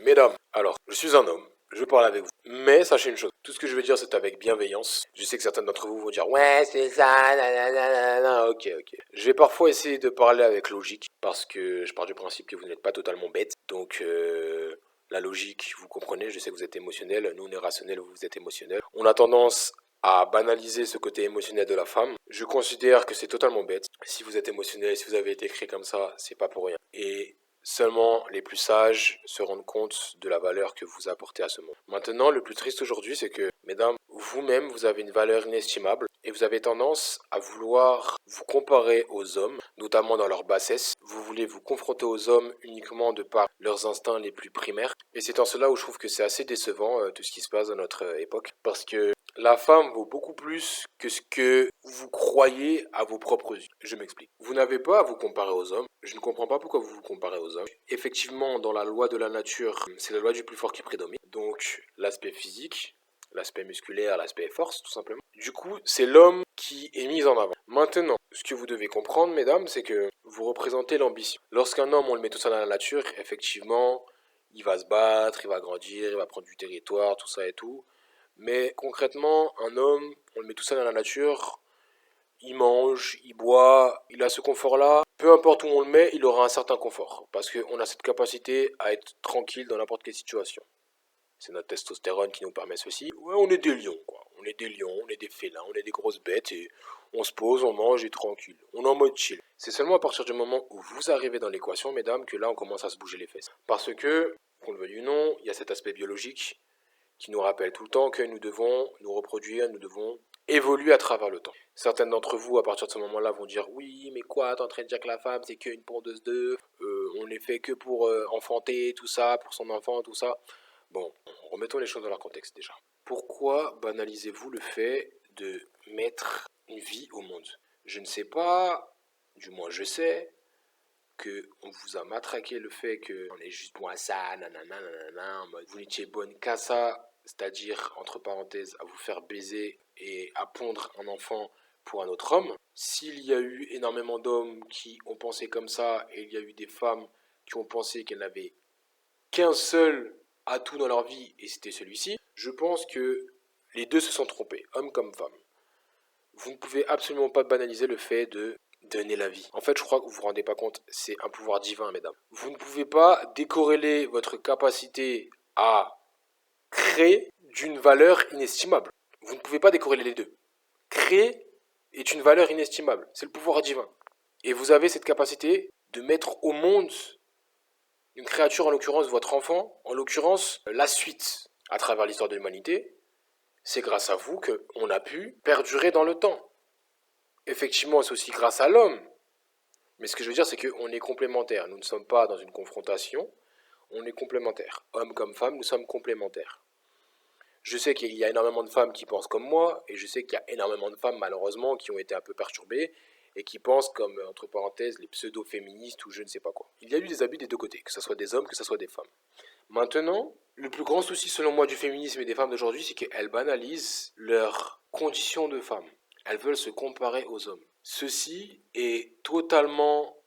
Mesdames, alors, je suis un homme, je parle avec vous. Mais sachez une chose, tout ce que je vais dire, c'est avec bienveillance. Je sais que certains d'entre vous vont dire, ouais, c'est ça, nanana, ok. Je vais parfois essayer de parler avec logique, parce que je pars du principe que vous n'êtes pas totalement bête. Donc, la logique, vous comprenez, je sais que vous êtes émotionnel, nous on est rationnel, vous êtes émotionnel. On a tendance à banaliser ce côté émotionnel de la femme. Je considère que c'est totalement bête. Si vous êtes émotionnel, si vous avez été créé comme ça, c'est pas pour rien. Et seulement les plus sages se rendent compte de la valeur que vous apportez à ce monde. Maintenant, le plus triste aujourd'hui, c'est que, mesdames, vous-même, vous avez une valeur inestimable et vous avez tendance à vouloir vous comparer aux hommes, notamment dans leur bassesse. Vous voulez vous confronter aux hommes uniquement de par leurs instincts les plus primaires. Et c'est en cela où je trouve que c'est assez décevant tout ce qui se passe dans notre époque. Parce que la femme vaut beaucoup plus que ce que vous croyez à vos propres yeux. Je m'explique. Vous n'avez pas à vous comparer aux hommes. Je ne comprends pas pourquoi vous vous comparez aux hommes. Effectivement, dans la loi de la nature, c'est la loi du plus fort qui prédomine. Donc, l'aspect physique, l'aspect musculaire, l'aspect force, tout simplement. Du coup, c'est l'homme qui est mis en avant. Maintenant, ce que vous devez comprendre, mesdames, c'est que vous représentez l'ambition. Lorsqu'un homme, on le met tout ça dans la nature, effectivement, il va se battre, il va grandir, il va prendre du territoire, tout ça et tout. Mais concrètement, un homme, on le met tout ça dans la nature, il mange, il boit, il a ce confort-là. Peu importe où on le met, il aura un certain confort. Parce qu'on a cette capacité à être tranquille dans n'importe quelle situation. C'est notre testostérone qui nous permet ceci. Ouais, on est des lions, quoi. On est des lions, on est des félins, on est des grosses bêtes et on se pose, on mange et tranquille. On est en mode chill. C'est seulement à partir du moment où vous arrivez dans l'équation, mesdames, que là on commence à se bouger les fesses. Parce que, qu'on le veuille ou non, il y a cet aspect biologique qui nous rappelle tout le temps que nous devons nous reproduire, nous devons évoluer à travers le temps. Certaines d'entre vous, à partir de ce moment-là, vont dire oui, mais quoi, t'es en train de dire que la femme, c'est qu'une pondeuse d'œufs, on n'est fait que pour enfanter, tout ça, pour son enfant, tout ça. Bon, remettons les choses dans leur contexte déjà. Pourquoi banalisez-vous le fait de mettre une vie au monde? Je ne sais pas, du moins je sais, que on vous a matraqué le fait que on est juste bon à ça, nanana, en mode vous n'étiez bonne qu'à ça, c'est-à-dire, entre parenthèses, à vous faire baiser et à pondre un enfant pour un autre homme. S'il y a eu énormément d'hommes qui ont pensé comme ça, et il y a eu des femmes qui ont pensé qu'elles n'avaient qu'un seul atout dans leur vie, et c'était celui-ci, je pense que les deux se sont trompés, hommes comme femmes. Vous ne pouvez absolument pas banaliser le fait de donner la vie. En fait, je crois que vous vous rendez pas compte, c'est un pouvoir divin, mesdames. Vous ne pouvez pas décorréler votre capacité à créer d'une valeur inestimable. Vous ne pouvez pas décorréler les deux. Créer est une valeur inestimable. C'est le pouvoir divin. Et vous avez cette capacité de mettre au monde une créature, en l'occurrence votre enfant, en l'occurrence la suite à travers l'histoire de l'humanité. C'est grâce à vous qu'on a pu perdurer dans le temps. Effectivement, c'est aussi grâce à l'homme. Mais ce que je veux dire, c'est qu'on est complémentaires. Nous ne sommes pas dans une confrontation, on est complémentaires. Hommes comme femmes, nous sommes complémentaires. Je sais qu'il y a énormément de femmes qui pensent comme moi, et je sais qu'il y a énormément de femmes, malheureusement, qui ont été un peu perturbées, et qui pensent comme, entre parenthèses, les pseudo-féministes ou je ne sais pas quoi. Il y a eu des abus des deux côtés, que ce soit des hommes, que ce soit des femmes. Maintenant, le plus grand souci selon moi du féminisme et des femmes d'aujourd'hui, c'est qu'elles banalisent leurs conditions de femmes. Elles veulent se comparer aux hommes. Ceci est totalement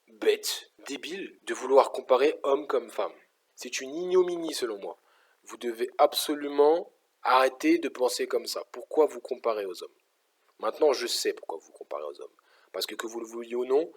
bête, débile, de vouloir comparer homme comme femme. C'est une ignominie selon moi. Vous devez absolument arrêter de penser comme ça. Pourquoi vous comparez aux hommes? Maintenant, je sais pourquoi vous comparez aux hommes. Parce que vous le vouliez ou non,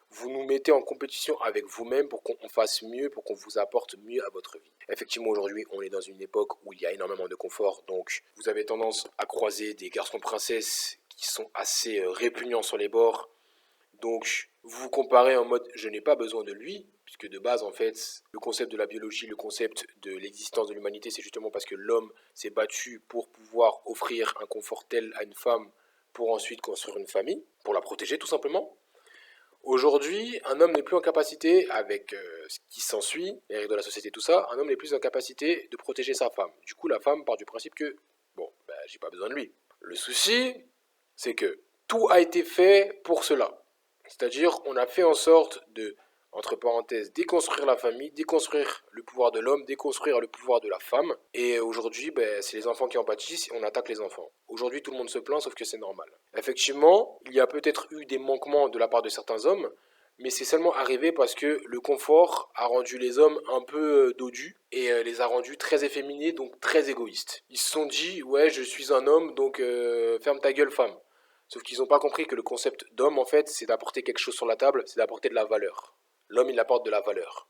vous nous mettez en compétition avec vous-même pour qu'on fasse mieux, pour qu'on vous apporte mieux à votre vie. Effectivement, aujourd'hui, on est dans une époque où il y a énormément de confort, donc vous avez tendance à croiser des garçons princesses qui sont assez répugnants sur les bords. Donc, vous vous comparez en mode je n'ai pas besoin de lui, puisque de base, en fait, le concept de la biologie, le concept de l'existence de l'humanité, c'est justement parce que l'homme s'est battu pour pouvoir offrir un confort tel à une femme pour ensuite construire une famille, pour la protéger tout simplement. Aujourd'hui, un homme n'est plus en capacité, avec ce qui s'ensuit, les règles de la société, tout ça, un homme n'est plus en capacité de protéger sa femme. Du coup, la femme part du principe que, bon, ben, j'ai pas besoin de lui. Le souci, c'est que tout a été fait pour cela. C'est-à-dire, on a fait en sorte de, entre parenthèses, déconstruire la famille, déconstruire le pouvoir de l'homme, déconstruire le pouvoir de la femme. Et aujourd'hui, ben, c'est les enfants qui en pâtissent et on attaque les enfants. Aujourd'hui, tout le monde se plaint, sauf que c'est normal. Effectivement, il y a peut-être eu des manquements de la part de certains hommes, mais c'est seulement arrivé parce que le confort a rendu les hommes un peu dodus et les a rendus très efféminés, donc très égoïstes. Ils se sont dit, ouais, je suis un homme, donc ferme ta gueule, femme. Sauf qu'ils n'ont pas compris que le concept d'homme, en fait, c'est d'apporter quelque chose sur la table, c'est d'apporter de la valeur. L'homme, il apporte de la valeur.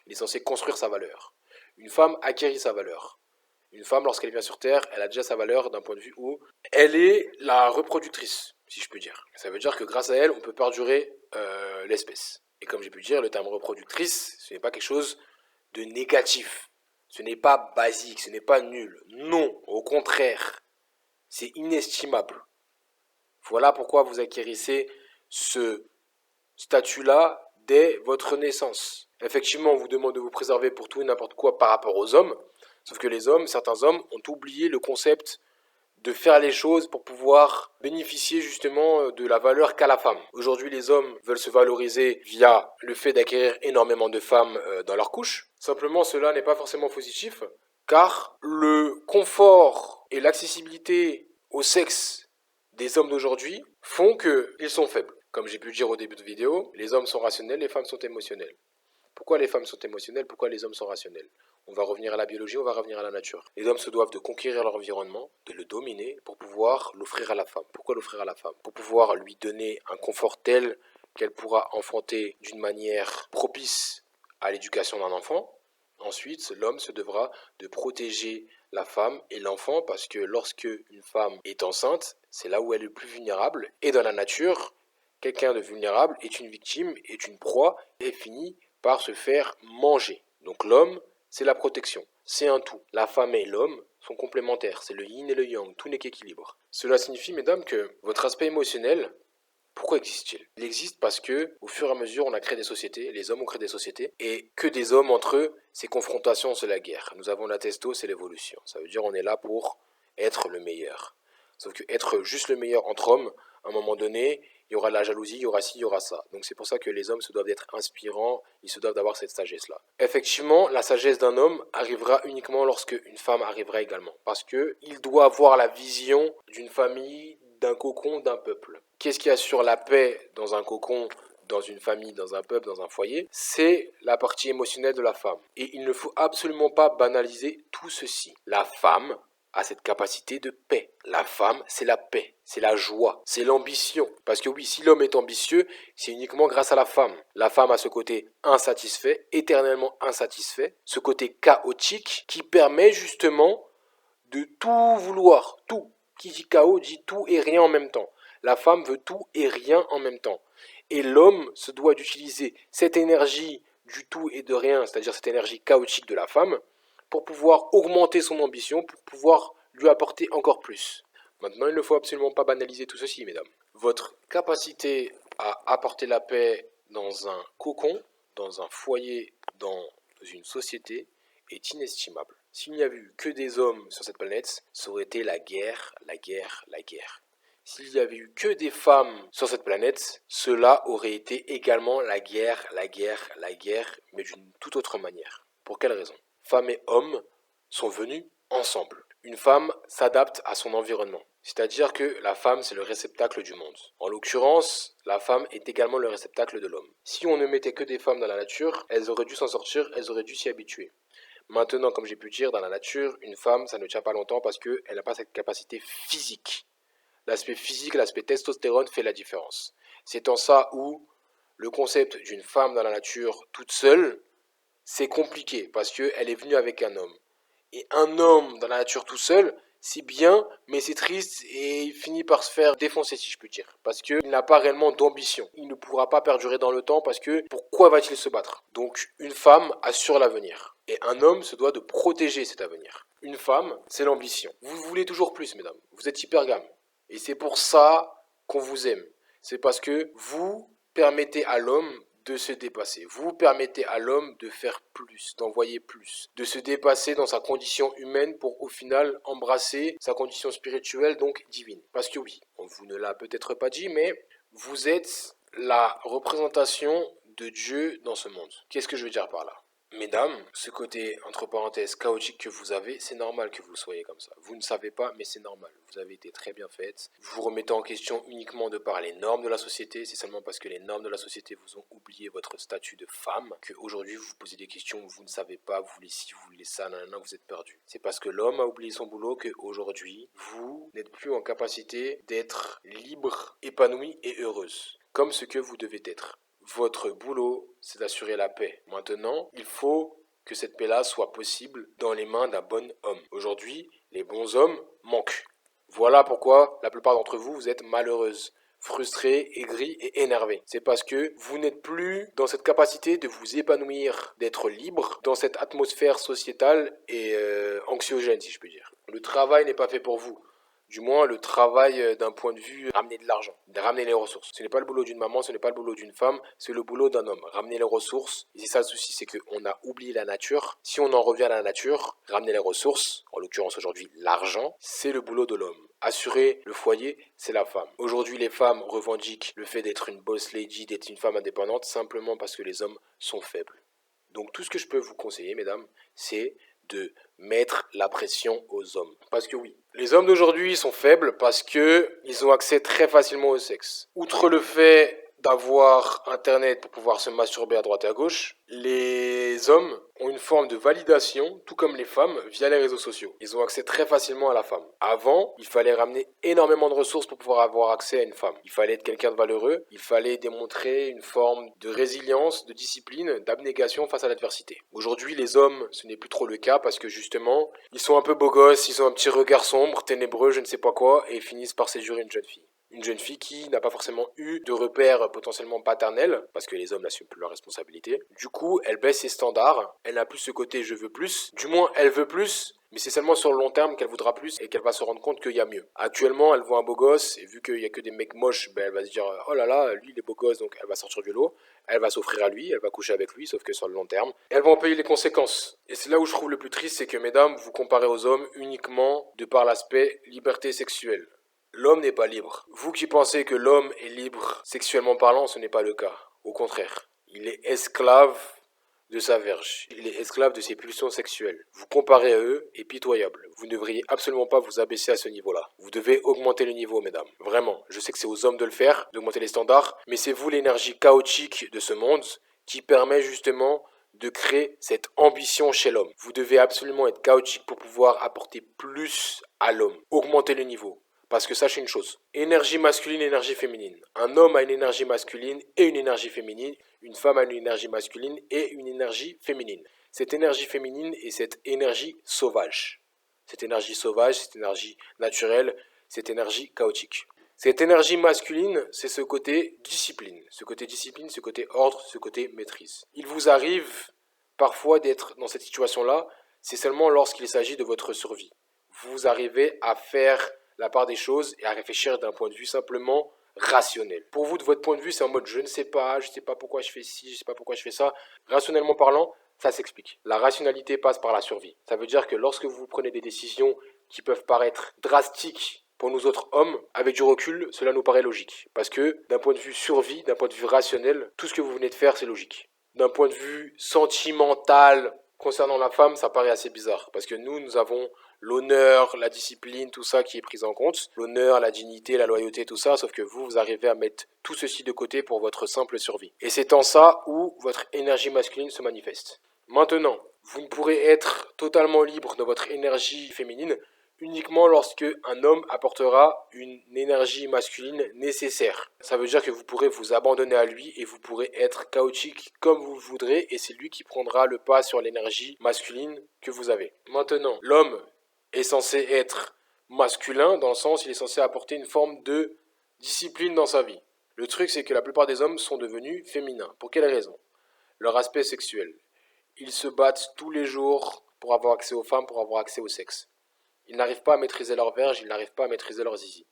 Il est censé construire sa valeur. Une femme acquérit sa valeur. Une femme, lorsqu'elle vient sur Terre, elle a déjà sa valeur d'un point de vue où elle est la reproductrice, si je peux dire. Ça veut dire que grâce à elle, on peut perdurer l'espèce. Et comme j'ai pu dire, le terme reproductrice, ce n'est pas quelque chose de négatif. Ce n'est pas basique, ce n'est pas nul. Non, au contraire, c'est inestimable. Voilà pourquoi vous acquérissez ce statut-là dès votre naissance. Effectivement, on vous demande de vous préserver pour tout et n'importe quoi par rapport aux hommes, sauf que les hommes, certains hommes, ont oublié le concept de faire les choses pour pouvoir bénéficier justement de la valeur qu'a la femme. Aujourd'hui, les hommes veulent se valoriser via le fait d'acquérir énormément de femmes dans leur couche. Simplement, cela n'est pas forcément positif, car le confort et l'accessibilité au sexe des hommes d'aujourd'hui font qu'ils sont faibles. Comme j'ai pu le dire au début de vidéo, les hommes sont rationnels, les femmes sont émotionnelles. Pourquoi les femmes sont émotionnelles? Pourquoi les hommes sont rationnels? On va revenir à la biologie, on va revenir à la nature. Les hommes se doivent de conquérir leur environnement, de le dominer pour pouvoir l'offrir à la femme. Pourquoi l'offrir à la femme? Pour pouvoir lui donner un confort tel qu'elle pourra enfanter d'une manière propice à l'éducation d'un enfant. Ensuite, l'homme se devra de protéger la femme et l'enfant parce que lorsque une femme est enceinte, c'est là où elle est le plus vulnérable. Et dans la nature, quelqu'un de vulnérable est une victime, est une proie et finit par se faire manger. Donc l'homme, c'est la protection, c'est un tout. La femme et l'homme sont complémentaires, c'est le yin et le yang, tout n'est qu'équilibre. Cela signifie, mesdames, que votre aspect émotionnel, pourquoi existe-t-il? Il existe parce que, au fur et à mesure, on a créé des sociétés, les hommes ont créé des sociétés, et que des hommes entre eux, ces confrontations, c'est la guerre. Nous avons la testo, c'est l'évolution. Ça veut dire on est là pour être le meilleur. Sauf que être juste le meilleur entre hommes, à un moment donné, il y aura de la jalousie, il y aura ci, il y aura ça. Donc c'est pour ça que les hommes se doivent d'être inspirants, ils se doivent d'avoir cette sagesse-là. Effectivement, la sagesse d'un homme arrivera uniquement lorsque une femme arrivera également. Parce que il doit avoir la vision d'une famille, d'un cocon, d'un peuple. Qu'est-ce qui assure la paix dans un cocon, dans une famille, dans un peuple, dans un foyer? C'est la partie émotionnelle de la femme. Et il ne faut absolument pas banaliser tout ceci. La femme a cette capacité de paix. La femme, c'est la paix, c'est la joie, c'est l'ambition. Parce que oui, si l'homme est ambitieux, c'est uniquement grâce à la femme. La femme a ce côté insatisfait, éternellement insatisfait, ce côté chaotique qui permet justement de tout vouloir, tout. Qui dit chaos dit tout et rien en même temps. La femme veut tout et rien en même temps. Et l'homme se doit d'utiliser cette énergie du tout et de rien, c'est-à-dire cette énergie chaotique de la femme, pour pouvoir augmenter son ambition, pour pouvoir lui apporter encore plus. Maintenant, il ne faut absolument pas banaliser tout ceci, mesdames. Votre capacité à apporter la paix dans un cocon, dans un foyer, dans une société, est inestimable. S'il n'y avait eu que des hommes sur cette planète, ça aurait été la guerre, la guerre, la guerre. S'il n'y avait eu que des femmes sur cette planète, cela aurait été également la guerre, la guerre, la guerre, mais d'une toute autre manière. Pour quelle raison? Femmes et hommes sont venus ensemble. Une femme s'adapte à son environnement. C'est-à-dire que la femme, c'est le réceptacle du monde. En l'occurrence, la femme est également le réceptacle de l'homme. Si on ne mettait que des femmes dans la nature, elles auraient dû s'en sortir, elles auraient dû s'y habituer. Maintenant, comme j'ai pu dire, dans la nature, une femme, ça ne tient pas longtemps parce qu'elle n'a pas cette capacité physique. L'aspect physique, l'aspect testostérone fait la différence. C'est en ça où le concept d'une femme dans la nature toute seule, c'est compliqué parce qu'elle est venue avec un homme. Et un homme dans la nature tout seul, c'est bien, mais c'est triste et il finit par se faire défoncer, si je peux dire. Parce qu'il n'a pas réellement d'ambition. Il ne pourra pas perdurer dans le temps parce que pourquoi va-t-il se battre? Donc une femme assure l'avenir. Et un homme se doit de protéger cet avenir. Une femme, c'est l'ambition. Vous voulez toujours plus, mesdames. Vous êtes hypergames. Et c'est pour ça qu'on vous aime. C'est parce que vous permettez à l'homme de se dépasser. Vous permettez à l'homme de faire plus, d'envoyer plus, de se dépasser dans sa condition humaine pour au final embrasser sa condition spirituelle, donc divine. Parce que oui, on vous ne l'a peut-être pas dit, mais vous êtes la représentation de Dieu dans ce monde. Qu'est-ce que je veux dire par là? Mesdames, ce côté, entre parenthèses, chaotique que vous avez, c'est normal que vous soyez comme ça. Vous ne savez pas, mais c'est normal. Vous avez été très bien faites. Vous vous remettez en question uniquement de par les normes de la société. C'est seulement parce que les normes de la société vous ont oublié votre statut de femme qu'aujourd'hui vous vous posez des questions, vous ne savez pas, vous voulez ci, vous voulez ça, nanana, vous êtes perdu. C'est parce que l'homme a oublié son boulot qu'aujourd'hui, vous n'êtes plus en capacité d'être libre, épanouie et heureuse, comme ce que vous devez être. Votre boulot, c'est d'assurer la paix. Maintenant, il faut que cette paix-là soit possible dans les mains d'un bon homme. Aujourd'hui, les bons hommes manquent. Voilà pourquoi la plupart d'entre vous, vous êtes malheureuses, frustrées, aigries et énervées. C'est parce que vous n'êtes plus dans cette capacité de vous épanouir, d'être libre dans cette atmosphère sociétale et anxiogène, si je peux dire. Le travail n'est pas fait pour vous. Du moins, le travail d'un point de vue ramener de l'argent, de ramener les ressources. Ce n'est pas le boulot d'une maman, ce n'est pas le boulot d'une femme, c'est le boulot d'un homme. Ramener les ressources. Et c'est ça le souci, c'est qu'on a oublié la nature. Si on en revient à la nature, ramener les ressources, en l'occurrence aujourd'hui l'argent, c'est le boulot de l'homme. Assurer le foyer, c'est la femme. Aujourd'hui, les femmes revendiquent le fait d'être une boss lady, d'être une femme indépendante, simplement parce que les hommes sont faibles. Donc tout ce que je peux vous conseiller, mesdames, c'est de mettre la pression aux hommes. Parce que oui, les hommes d'aujourd'hui sont faibles parce que ils ont accès très facilement au sexe. Outre le fait d'avoir Internet pour pouvoir se masturber à droite et à gauche, les hommes ont une forme de validation, tout comme les femmes, via les réseaux sociaux. Ils ont accès très facilement à la femme. Avant, il fallait ramener énormément de ressources pour pouvoir avoir accès à une femme. Il fallait être quelqu'un de valeureux, il fallait démontrer une forme de résilience, de discipline, d'abnégation face à l'adversité. Aujourd'hui, les hommes, ce n'est plus trop le cas parce que justement, ils sont un peu beaux gosses, ils ont un petit regard sombre, ténébreux, je ne sais pas quoi, et ils finissent par séduire une jeune fille. Une jeune fille qui n'a pas forcément eu de repères potentiellement paternels, parce que les hommes n'assument plus leurs responsabilités. Du coup, elle baisse ses standards, elle n'a plus ce côté je veux plus, du moins elle veut plus, mais c'est seulement sur le long terme qu'elle voudra plus et qu'elle va se rendre compte qu'il y a mieux. Actuellement, elle voit un beau gosse, et vu qu'il n'y a que des mecs moches, ben elle va se dire oh là là, lui il est beau gosse, donc elle va sortir du lot, elle va s'offrir à lui, elle va coucher avec lui, sauf que sur le long terme, elle va en payer les conséquences. Et c'est là où je trouve le plus triste, c'est que mesdames, vous comparez aux hommes uniquement de par l'aspect liberté sexuelle. L'homme n'est pas libre. Vous qui pensez que l'homme est libre sexuellement parlant, ce n'est pas le cas. Au contraire, il est esclave de sa verge. Il est esclave de ses pulsions sexuelles. Vous comparez à eux est pitoyable. Vous ne devriez absolument pas vous abaisser à ce niveau-là. Vous devez augmenter le niveau, mesdames. Vraiment. Je sais que c'est aux hommes de le faire, d'augmenter les standards, mais c'est vous l'énergie chaotique de ce monde qui permet justement de créer cette ambition chez l'homme. Vous devez absolument être chaotique pour pouvoir apporter plus à l'homme. Augmenter le niveau. Parce que sachez une chose, énergie masculine, énergie féminine. Un homme a une énergie masculine et une énergie féminine. Une femme a une énergie masculine et une énergie féminine. Cette énergie féminine est cette énergie sauvage. Cette énergie sauvage, cette énergie naturelle, cette énergie chaotique. Cette énergie masculine, c'est ce côté discipline. Ce côté discipline, ce côté ordre, ce côté maîtrise. Il vous arrive parfois d'être dans cette situation-là, c'est seulement lorsqu'il s'agit de votre survie. Vous arrivez à faire la part des choses et à réfléchir d'un point de vue simplement rationnel. Pour vous, de votre point de vue, c'est en mode je ne sais pas pourquoi je fais ci, je ne sais pas pourquoi je fais ça. Rationnellement parlant, ça s'explique. La rationalité passe par la survie. Ça veut dire que lorsque vous prenez des décisions qui peuvent paraître drastiques pour nous autres hommes, avec du recul, cela nous paraît logique. Parce que d'un point de vue survie, d'un point de vue rationnel, tout ce que vous venez de faire, c'est logique. D'un point de vue sentimental, concernant la femme, ça paraît assez bizarre. Parce que nous avons l'honneur, la discipline, tout ça qui est pris en compte. L'honneur, la dignité, la loyauté, tout ça. Sauf que vous arrivez à mettre tout ceci de côté pour votre simple survie. Et c'est en ça où votre énergie masculine se manifeste. Maintenant, vous ne pourrez être totalement libre de votre énergie féminine uniquement lorsque un homme apportera une énergie masculine nécessaire. Ça veut dire que vous pourrez vous abandonner à lui et vous pourrez être chaotique comme vous le voudrez et c'est lui qui prendra le pas sur l'énergie masculine que vous avez. Maintenant, l'homme est censé être masculin dans le sens il est censé apporter une forme de discipline dans sa vie. Le truc c'est que la plupart des hommes sont devenus féminins. Pour quelle raison? Leur aspect sexuel. Ils se battent tous les jours pour avoir accès aux femmes, pour avoir accès au sexe. Ils n'arrivent pas à maîtriser leur verge, ils n'arrivent pas à maîtriser leur zizi.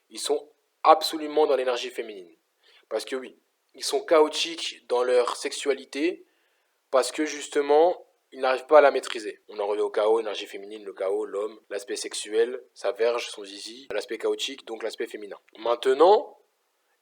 Ils sont absolument dans l'énergie féminine. Parce que oui, ils sont chaotiques dans leur sexualité, parce que justement, ils n'arrivent pas à la maîtriser. On en revient au chaos, énergie féminine, le chaos, l'homme, l'aspect sexuel, sa verge, son zizi, l'aspect chaotique, donc l'aspect féminin. Maintenant,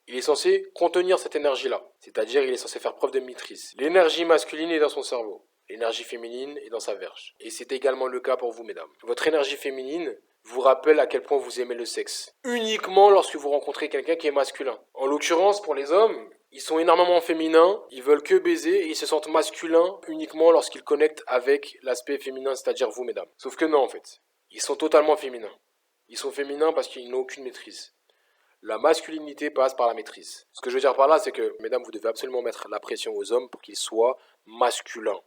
il est censé contenir cette énergie-là. C'est-à-dire, il est censé faire preuve de maîtrise. L'énergie masculine est dans son cerveau. L'énergie féminine est dans sa verge. Et c'est également le cas pour vous, mesdames. Votre énergie féminine vous rappelle à quel point vous aimez le sexe. Uniquement lorsque vous rencontrez quelqu'un qui est masculin. En l'occurrence, pour les hommes, ils sont énormément féminins, ils veulent que baiser et ils se sentent masculins uniquement lorsqu'ils connectent avec l'aspect féminin, c'est-à-dire vous, mesdames. Sauf que non, en fait. Ils sont totalement féminins. Ils sont féminins parce qu'ils n'ont aucune maîtrise. La masculinité passe par la maîtrise. Ce que je veux dire par là, c'est que, mesdames, vous devez absolument mettre la pression aux hommes pour qu'ils soient masculins,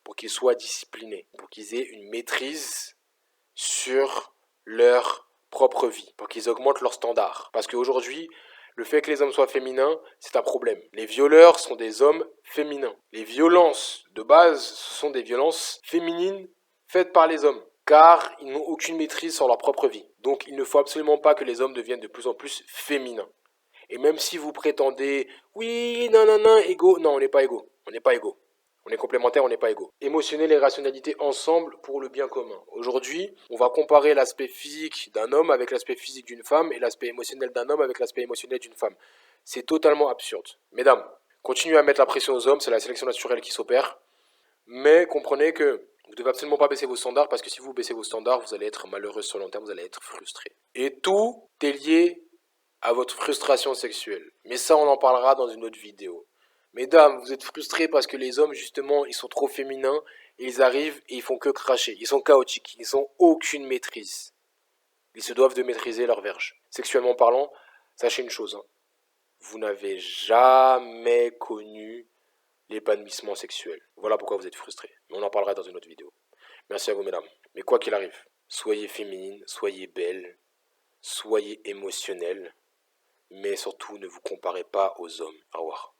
pour qu'ils soient disciplinés, pour qu'ils aient une maîtrise sur leur propre vie, pour qu'ils augmentent leurs standards. Parce qu'aujourd'hui, le fait que les hommes soient féminins, c'est un problème. Les violeurs sont des hommes féminins. Les violences de base, ce sont des violences féminines faites par les hommes, car ils n'ont aucune maîtrise sur leur propre vie. Donc il ne faut absolument pas que les hommes deviennent de plus en plus féminins. Et même si vous prétendez, oui, non, non, non, égaux, non, on n'est pas égaux. On n'est pas égaux. On est complémentaires, on n'est pas égaux. Émotionnel et rationalité ensemble pour le bien commun. Aujourd'hui, on va comparer l'aspect physique d'un homme avec l'aspect physique d'une femme et l'aspect émotionnel d'un homme avec l'aspect émotionnel d'une femme. C'est totalement absurde. Mesdames, continuez à mettre la pression aux hommes, c'est la sélection naturelle qui s'opère. Mais comprenez que vous ne devez absolument pas baisser vos standards parce que si vous baissez vos standards, vous allez être malheureux sur le long terme, vous allez être frustré. Et tout est lié à votre frustration sexuelle. Mais ça, on en parlera dans une autre vidéo. Mesdames, vous êtes frustrés parce que les hommes, justement, ils sont trop féminins, et ils arrivent et ils font que cracher. Ils sont chaotiques, ils n'ont aucune maîtrise. Ils se doivent de maîtriser leur verge. Sexuellement parlant, sachez une chose, hein. Vous n'avez jamais connu l'épanouissement sexuel. Voilà pourquoi vous êtes frustrés. Mais on en parlera dans une autre vidéo. Merci à vous, mesdames. Mais quoi qu'il arrive, soyez féminines, soyez belles, soyez émotionnelles, mais surtout ne vous comparez pas aux hommes. Au revoir.